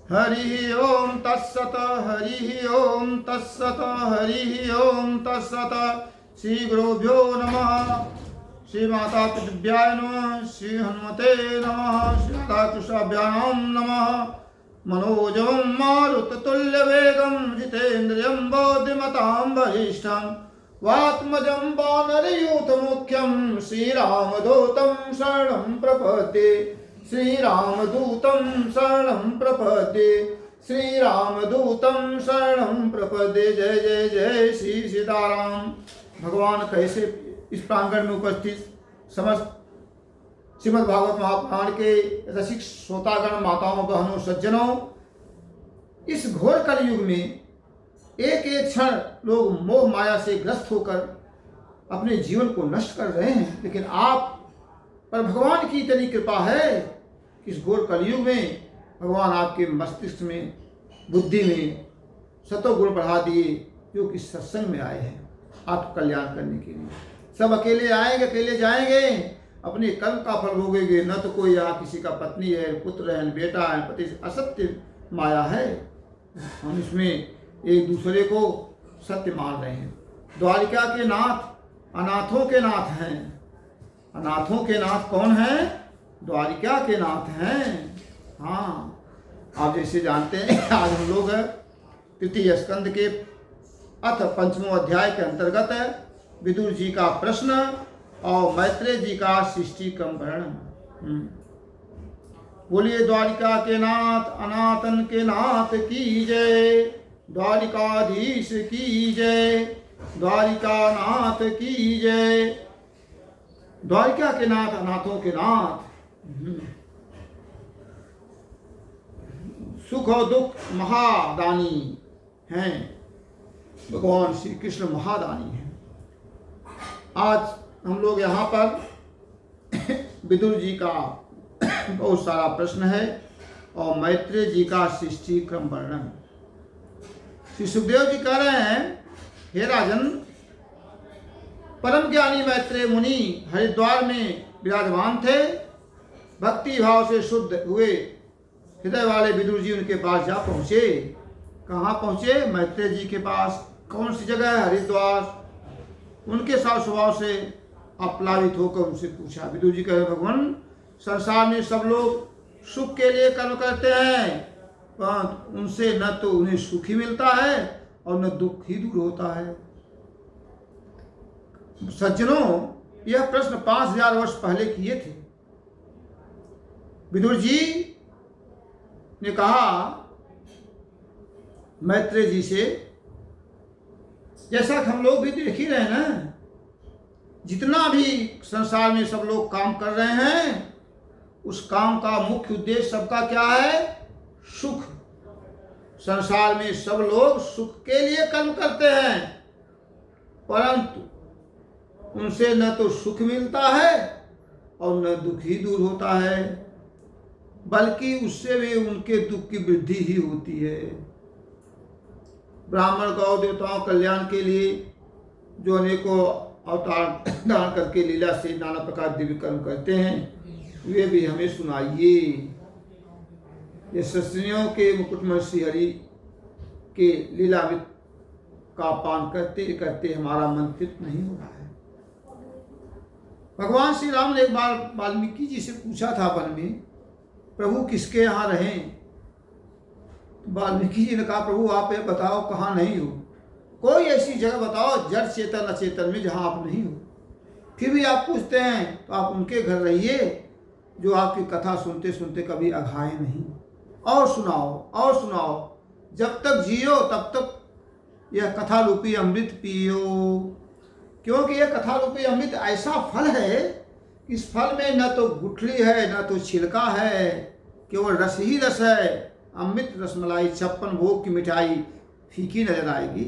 हरि ओम तत्सत। हरि ओम तत्सत। हरि ओम तत्सत। श्री गुरुभ्यो नमः। श्री माता पितृभ्याय नमः। श्री हनुमते नमः। श्री राधाकृष्णाभ्यां नमः। मनोजवं मारुततुल्यवेगं जितेन्द्रियं बौद्धिमतां वरिष्ठं वात्मजं वानरयूथमुख्यं श्रीरामदूतं शरणं प्रपद्ये। श्रीरामदूतं शरणं प्रपद्ये। श्रीरामदूतं शरणं प्रपद्ये। जय जय जय श्री सीताराम। भगवान कैसे इस प्रांगण में उपस्थित समस्त श्रीमद् भागवत महापुराण के रसिक श्रोतागण, माताओं, बहनों, सज्जनों, इस घोर कलयुग में एक एक क्षण लोग मोह माया से ग्रस्त होकर अपने जीवन को नष्ट कर रहे हैं, लेकिन आप पर भगवान की इतनी कृपा है कि इस घोर कलयुग में भगवान आपके मस्तिष्क में, बुद्धि में सतोगुण बढ़ा दिए, जो कि सत्संग में आए हैं आपका कल्याण करने के लिए। सब अकेले आएंगे, अकेले जाएंगे, अपने कर्म का फल भोगेंगे। न तो कोई यहाँ किसी का पत्नी है, पुत्र है, बेटा है, पति, असत्य माया है। हम इसमें एक दूसरे को सत्य मान रहे हैं। द्वारिका के नाथ अनाथों के नाथ हैं। अनाथों के नाथ कौन हैं? द्वारिका के नाथ हैं। हाँ, आप जैसे जानते हैं, आज हम लोग तृतीय स्कंद के अथ पंचमों अध्याय के अंतर्गत विदुर जी का प्रश्न और मैत्रेय जी का सृष्टि क्रम वर्णन। बोलिए द्वारिका के नाथ अनाथन के नाथ की जय। द्वारिकाधीश की जय। द्वारिका नाथ की जय। द्वारिका के नाथ अनाथों के नाथ, सुख और दुख महादानी हैं। भगवान श्री कृष्ण महादानी हैं। आज हम लोग यहाँ पर विदुर जी का बहुत सारा प्रश्न है और मैत्रेय जी का सृष्टि क्रम वर्णन। श्री सुखदेव जी कह रहे हैं, हे राजन, परम ज्ञानी मैत्रेय मुनि हरिद्वार में विराजमान थे। भक्ति भाव से शुद्ध हुए हृदय वाले विदुर जी उनके पास जा पहुँचे। कहाँ पहुँचे? मैत्रेय जी के पास। कौन सी जगह है? हरिद्वार। उनके साथ स्वभाव से अपलावित होकर उनसे पूछा। विदुर जी कहे, भगवान, संसार में सब लोग सुख के लिए कर्म करते हैं, पर उनसे न तो उन्हें सुख ही मिलता है और न दुख ही दूर होता है। सज्जनों, यह प्रश्न 5000 वर्ष पहले किए थे। विदुर जी ने कहा मैत्रेय जी से, जैसा कि हम लोग भी देख ही रहे हैं ना, जितना भी संसार में सब लोग काम कर रहे हैं, उस काम का मुख्य उद्देश्य सबका क्या है? सुख। संसार में सब लोग सुख के लिए कर्म करते हैं, परंतु उनसे न तो सुख मिलता है और न दुख ही दूर होता है, बल्कि उससे भी उनके दुख की वृद्धि ही होती है। ब्राह्मण गौ देवताओं कल्याण के लिए जो अनेकों अवतार धारण करके लीला से नाना प्रकार दिव्य कर्म करते हैं, वे भी हमें सुनाइए। ये सस्त्रियों के मुकुटमणि श्री हरि के लीलावित का पान करते करते हमारा मन तृप्त नहीं हो रहा है। भगवान श्री राम ने एक बार वाल्मीकि जी से पूछा था वन में, प्रभु किसके यहाँ रहें? वाल्मीकि जी ने कहा, प्रभु आप ये बताओ कहाँ नहीं हो, कोई ऐसी जगह बताओ जड़ चेतन अचेतन में जहाँ आप नहीं हो। फिर भी आप पूछते हैं तो आप उनके घर रहिए जो आपकी कथा सुनते सुनते कभी अघाए नहीं। और सुनाओ और सुनाओ, जब तक जियो तब तक यह कथा रूपी अमृत पियो, क्योंकि यह कथा रूपी अमृत ऐसा फल है, इस फल में न तो गुठली है न तो छिलका है, केवल रस ही रस है। अमृत रसमलाई 56 भोग की मिठाई फीकी नजर आएगी।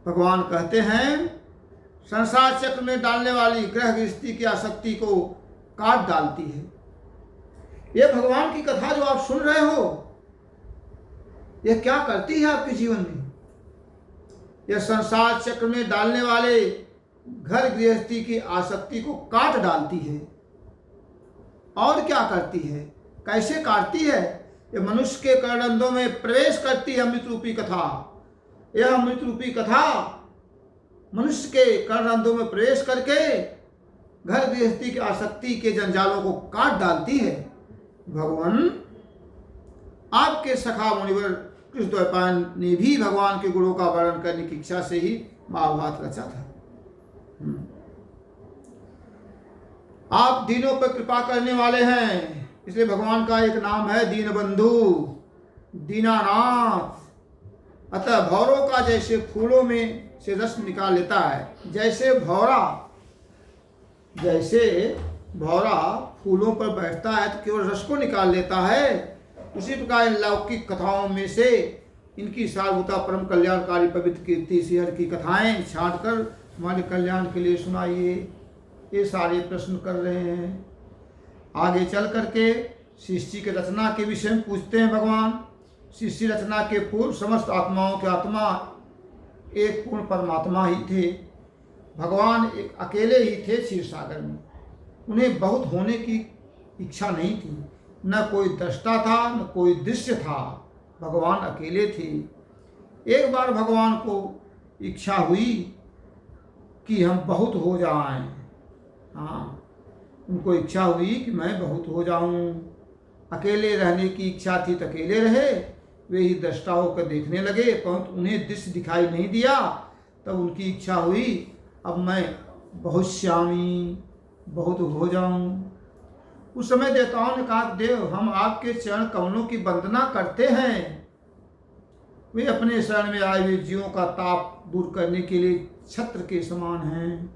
भगवान कहते हैं, संसार चक्र में डालने वाली ग्रह गृहस्थी की आसक्ति को काट डालती है। यह भगवान की कथा जो आप सुन रहे हो, यह क्या करती है आपके जीवन में? यह संसार चक्र में डालने वाले घर गृहस्थी की आसक्ति को काट डालती है। और क्या करती है? कैसे काटती है? ये मनुष्य के कर्णंदों में प्रवेश करती है अमृत रूपी कथा। यह अमृत रूपी कथा मनुष्य के कर्णंदों में प्रवेश करके घर गृहस्थी की आसक्ति के जंजालों को काट डालती है। भगवान आपके सखा मुनिवर कृष्णद्वैपायन ने भी भगवान के गुणों का वर्णन करने की इच्छा से ही महाभारत रचा था। आप दीनों पर कृपा करने वाले हैं, इसलिए भगवान का एक नाम है दीनबंधु, दीनानाथ। अतः भौरों का जैसे फूलों में से रस निकाल लेता है, जैसे भौरा फूलों पर बैठता है तो केवल रस को निकाल लेता है, उसी प्रकार इन लौकिक कथाओं में से इनकी सारभूता परम कल्याणकारी पवित्र कीर्ति श्रीहर की कथाएं छांटकर हमारे कल्याण के लिए सुनाइए। ये सारे प्रश्न कर रहे हैं। आगे चल करके सृष्टि के रचना के विषय में पूछते हैं भगवान। सृष्टि रचना के पूर्व समस्त आत्माओं के आत्मा एक पूर्ण परमात्मा ही थे। भगवान एक अकेले ही थे क्षीर सागर में। उन्हें बहुत होने की इच्छा नहीं थी, न कोई दृष्टा था न कोई दृश्य था, भगवान अकेले थे। एक बार भगवान को इच्छा हुई कि हम बहुत हो जाएं। हाँ, उनको इच्छा हुई कि मैं बहुत हो जाऊं। अकेले रहने की इच्छा थी तो अकेले रहे, वे ही दृष्टा होकर देखने लगे, परंतु उन्हें दृश्य दिखाई नहीं दिया। तब उनकी इच्छा हुई अब मैं बहुत श्यामी, बहुत हो जाऊं। उस समय देवताओं ने कहा, देव हम आपके चरण कमलों की वंदना करते हैं। वे अपने शरण में आए हुए जीवों का ताप दूर करने के लिए छत्र के समान हैं।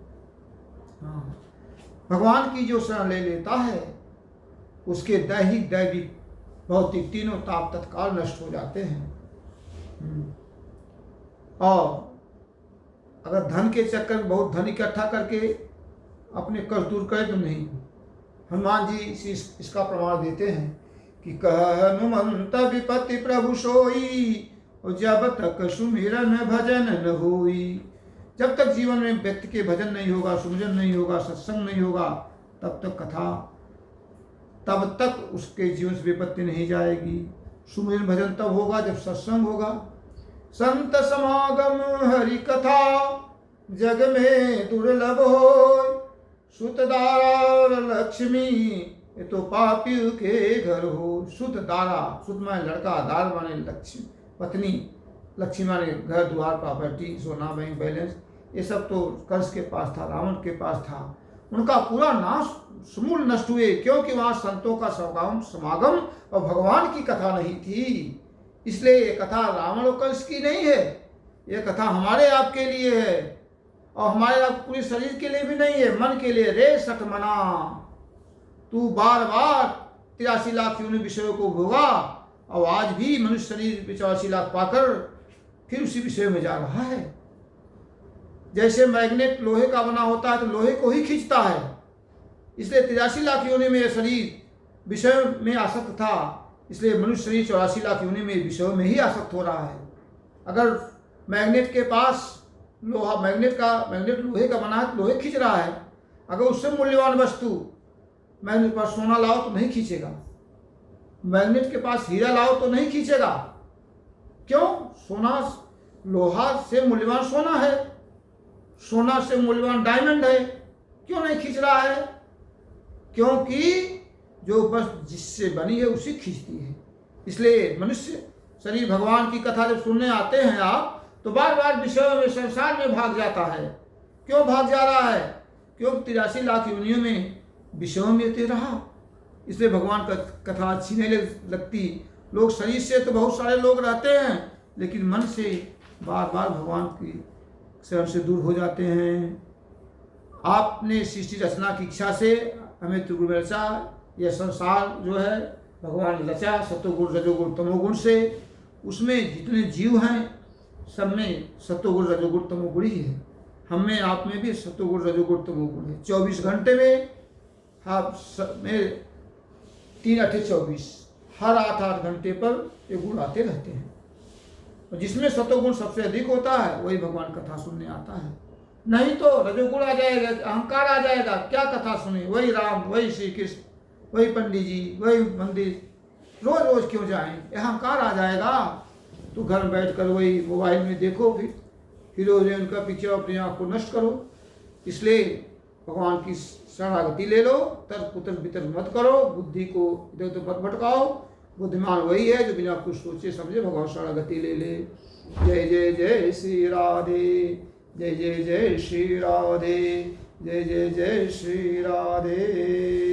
हाँ, भगवान की जो शरण ले लेता है उसके दैहिक दैविक भौतिक तीनों ताप तत्काल नष्ट हो जाते हैं। और अगर धन के चक्कर में बहुत धन इकट्ठा करके अपने कष्ट दूर करे तो नहीं। हनुमान जी इसका प्रमाण देते हैं कि कह हनुमंत विपत्ति प्रभु सोई, और जब तक सुमिरन भजन न होई। जब तक जीवन में व्यक्ति के भजन नहीं होगा, सुमिरन नहीं होगा, सत्संग नहीं होगा, तब तक उसके जीवन से विपत्ति नहीं जाएगी। सुमिरन भजन तब होगा जब सत्संग होगा। संत समागम हरि कथा जग में दुर्लभ हो, सुतदार लक्ष्मी ये तो पापी के घर हो। सुतदारा, सुत माने लड़का, दार माने लक्ष्मी पत्नी, लक्ष्मी माने घर द्वार प्रॉपर्टी सोना बैंक बैलेंस। ये सब तो कंस के पास था, रावण के पास था। उनका पूरा नाश समूल नष्ट हुए, क्योंकि वहाँ संतों का समागम और भगवान की कथा नहीं थी। इसलिए ये कथा रावण और कंस की नहीं है, ये कथा हमारे आपके लिए है, और हमारे आप पूरे शरीर के लिए भी नहीं है, मन के लिए। रे सठ मना, तू बार बार 83 लाख योनि विषयों को भोगा, और आज भी मनुष्य शरीर 84 लाख पाकर फिर उसी विषय में जा रहा है। जैसे मैग्नेट लोहे का बना होता है तो लोहे को ही खींचता है, इसलिए 83 लाख योनि में शरीर विषय में आसक्त था, इसलिए मनुष्य शरीर 84 लाख योनि में विषयों में ही आसक्त हो रहा है। अगर मैग्नेट के पास मैग्नेट लोहे का बना है तो लोहे खींच रहा है। अगर उससे मूल्यवान वस्तु मैग्नेट के पास सोना लाओ तो नहीं खींचेगा, मैग्नेट के पास हीरा लाओ तो नहीं खींचेगा। क्यों? सोना, लोहा से मूल्यवान सोना है, सोना से मूल्यवान डायमंड है, क्यों नहीं खींच रहा है? क्योंकि जो बस जिससे बनी है उसी खींचती है। इसलिए मनुष्य शरीर भगवान की कथा जब सुनने आते हैं आप, तो बार बार विषयों में संसार में भाग जाता है। क्यों भाग जा रहा है? क्योंकि 83 लाख योनियों में विषयों में रहा, इसलिए भगवान का कथा अच्छी नहीं लगती। लोग शरीर से तो बहुत सारे लोग रहते हैं, लेकिन मन से बार बार भगवान की शरण से दूर हो जाते हैं। आपने सृष्टि रचना की इच्छा से हमें त्रिगुण में रचा। यह संसार जो है भगवान ने रचा सत्वगुण रजोगुण तमोगुण से। उसमें जितने जीव हैं सब में सत्वगुण रजोगुण तमोगुण ही है। हम में आप में भी सत्वगुण रजोगुण तमोगुण है। 24 घंटे में में 3 8 24 हर 8 घंटे पर ये गुण आते रहते हैं, और जिसमें सत्वगुण सबसे अधिक होता है वही भगवान कथा सुनने आता है। नहीं तो रजोगुण आ जाएगा, अहंकार आ जाएगा, क्या कथा सुने? वही राम, वही श्री कृष्ण, वही पंडित जी, वही मंदिर, रोज रोज क्यों जाएं, अहंकार आ जाएगा। तो घर में बैठ कर वही मोबाइल में देखो, फिर हीरो हीरोइन का पिक्चर अपने आप को नष्ट करो। इसलिए भगवान की शरणागति ले लो, तर्क उतर वितर्क मत करो, बुद्धि को इधर उधर मत भटकाओ। बुद्धिमान वही है जो बिना कुछ सोचे समझे भगवान शरणागति ले ले। जय जय जय श्री राधे, जय जय जय श्री राधे, जय जय जय श्री राधे।